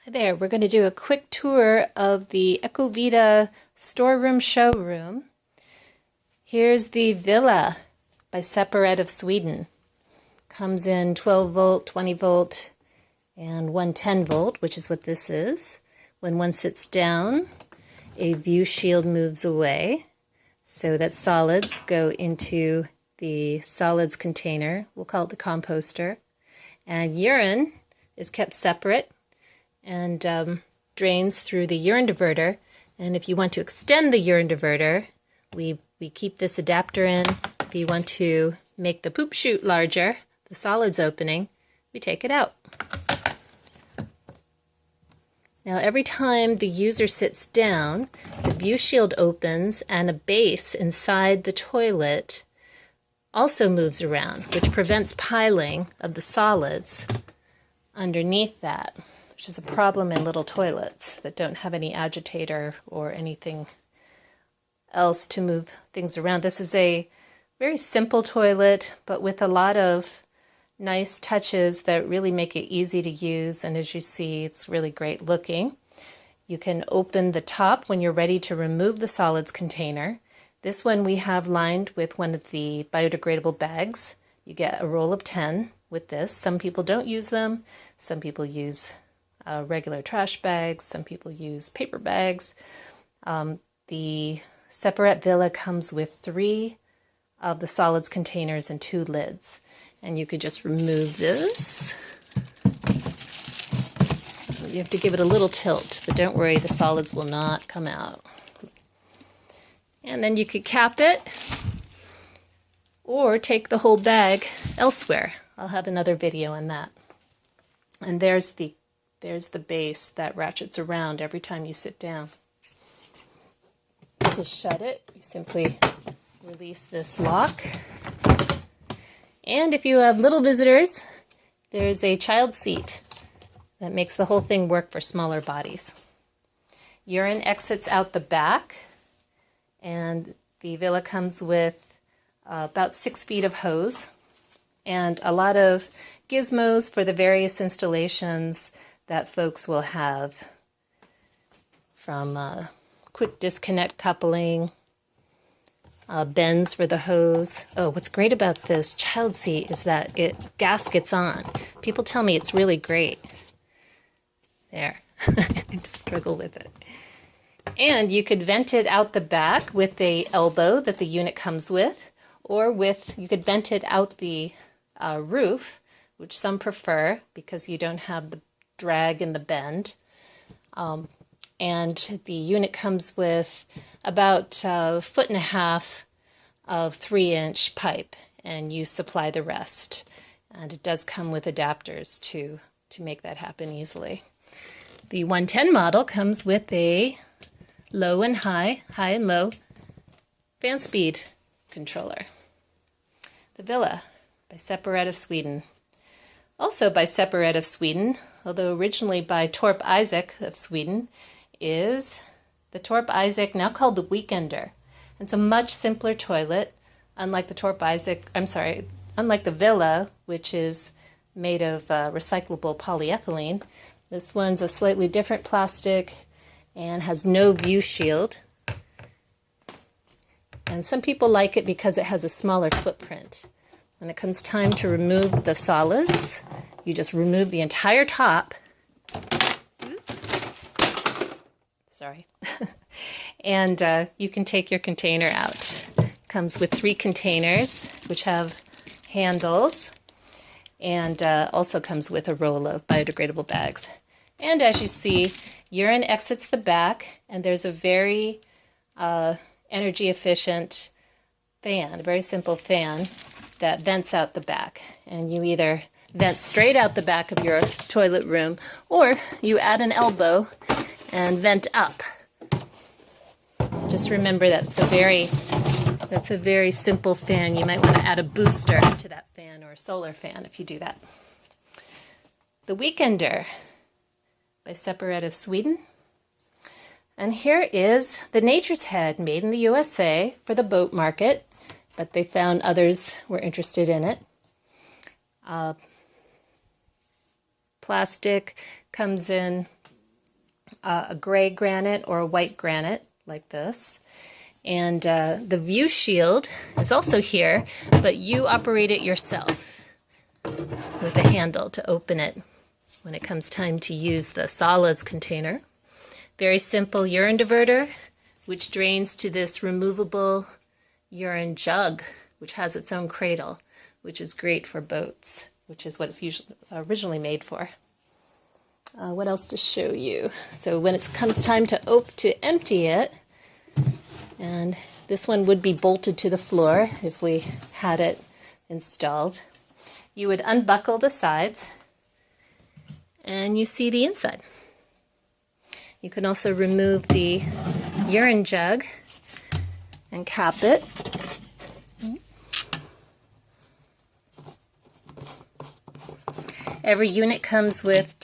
Hi there, we're going to do a quick tour of the Ecovita storeroom showroom. Here's the Villa by Separett of Sweden. Comes in 12 volt, 20 volt, and 110 volt, which is what this is. When one sits down, a view shield moves away so that solids go into the solids container. We'll call it the composter. And urine is kept separate and drains through the urine diverter. And if you want to extend the urine diverter, we keep this adapter in. If you want to make the poop chute larger, the solids opening, we take it out. Now every time the user sits down, the view shield opens and a base inside the toilet also moves around, which prevents piling of the solids underneath that, which is a problem in little toilets that don't have any agitator or anything else to move things around. This is a very simple toilet, but with a lot of nice touches that really make it easy to use, and as you see, it's really great looking. You can open the top when you're ready to remove the solids container. This one we have lined with one of the biodegradable bags. You get a roll of 10 with this. Some people don't use them. Some people use regular trash bags. Some people use paper bags. The Separett Villa comes with 3 of the solids containers and 2 lids. And you could just remove this. You have to give it a little tilt, but don't worry, the solids will not come out. And then you could cap it or take the whole bag elsewhere. I'll have another video on that. And there's the base that ratchets around every time you sit down. To shut it, you simply release this lock. And if you have little visitors, there's a child seat that makes the whole thing work for smaller bodies. Urine exits out the back, and the Villa comes with about 6 feet of hose and a lot of gizmos for the various installations that folks will have, from quick disconnect coupling, bends for the hose. Oh, what's great about this child seat is that it gaskets on. People tell me it's really great. There, I just struggle with it. And you could vent it out the back with the elbow that the unit comes with, or you could vent it out the roof, which some prefer because you don't have the drag and the bend. And the unit comes with about 1.5 feet of 3-inch pipe, and you supply the rest. And it does come with adapters to make that happen easily. The 110 model comes with a low and high and low fan speed controller. The Villa by Separett of Sweden. Also by Separett of Sweden, although originally by Torp Isaac of Sweden, is the Torp Isaac, now called the Weekender. It's a much simpler toilet, unlike the Villa, which is made of recyclable polyethylene. This one's a slightly different plastic and has no view shield. And some people like it because it has a smaller footprint. When it comes time to remove the solids, you just remove the entire top. Oops. Sorry. And you can take your container out. It comes with 3 containers, which have handles, and also comes with a roll of biodegradable bags. And as you see, urine exits the back, and there's a very energy efficient fan, a very simple fan that vents out the back. And you either vent straight out the back of your toilet room, or you add an elbow and vent up. Just remember that's a very simple fan. You might want to add a booster to that fan, or a solar fan if you do that. The Weekender by Separett of Sweden. And here is the Nature's Head, made in the USA for the boat market, but they found others were interested in it. Plastic comes in a gray granite or a white granite like this. And the view shield is also here, but you operate it yourself with a handle to open it when it comes time to use the solids container. Very simple urine diverter, which drains to this removable urine jug, which has its own cradle, which is great for boats, which is what it's usually originally made for. What else to show you? So when it comes time to empty it, and this one would be bolted to the floor if we had it installed, you would unbuckle the sides and you see the inside. You can also remove the urine jug and cap it. Every unit comes with